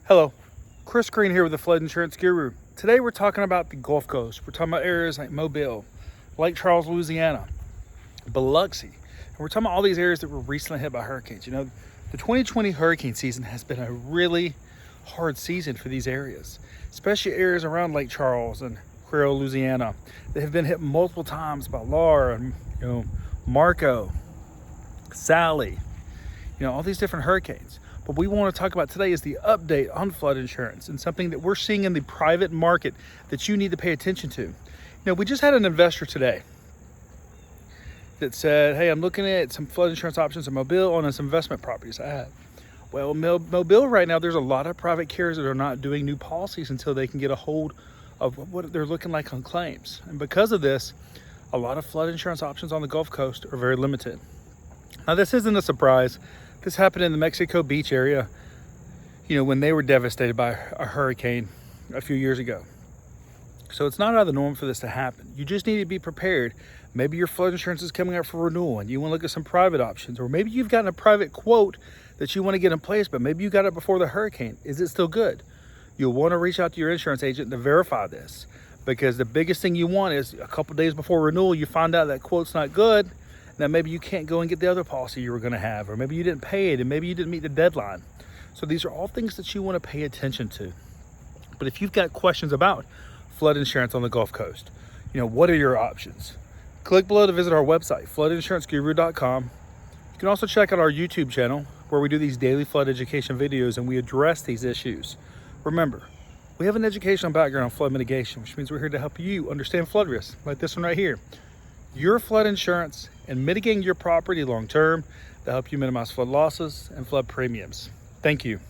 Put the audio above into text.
Hello, Chris Green here with the Flood Insurance Guru. Today we're talking about the Gulf Coast. We're talking about areas like Mobile, Lake Charles, Louisiana, Biloxi. And we're talking about all these areas that were recently hit by hurricanes. You know, the 2020 hurricane season has been a really hard season for these areas, especially areas around Lake Charles and Creole, Louisiana, that have been hit multiple times by Laura and, Marco, Sally, all these different hurricanes. What we want to talk about today is the update on flood insurance and something that we're seeing in the private market that you need to pay attention to. We just had an investor today that said, hey, I'm looking at some flood insurance options in Mobile on some investment properties I have. Well, Mobile right now, there's a lot of private carriers that are not doing new policies until they can get a hold of what they're looking like on claims. And because of this, a lot of flood insurance options on the Gulf Coast are very limited. Now, this isn't a surprise. This happened in the Mexico Beach area, when they were devastated by a hurricane a few years ago. So it's not out of the norm for this to happen. You just need to be prepared. Maybe your flood insurance is coming up for renewal and you want to look at some private options, or maybe you've gotten a private quote that you want to get in place, but maybe you got it before the hurricane. Is it still good? You'll want to reach out to your insurance agent to verify this, because the biggest thing you want is a couple days before renewal, you find out that quote's not good. Now maybe you can't go and get the other policy you were going to have, or maybe you didn't pay it, and maybe you didn't meet the deadline. So these are all things that you want to pay attention to. But if you've got questions about flood insurance on the Gulf Coast, what are your options? Click below to visit our website, floodinsuranceguru.com. You can also check out our YouTube channel where we do these daily flood education videos and we address these issues. Remember, we have an educational background on flood mitigation, which means we're here to help you understand flood risks, like this one right here. Your flood insurance and mitigating your property long term to help you minimize flood losses and flood premiums. Thank you.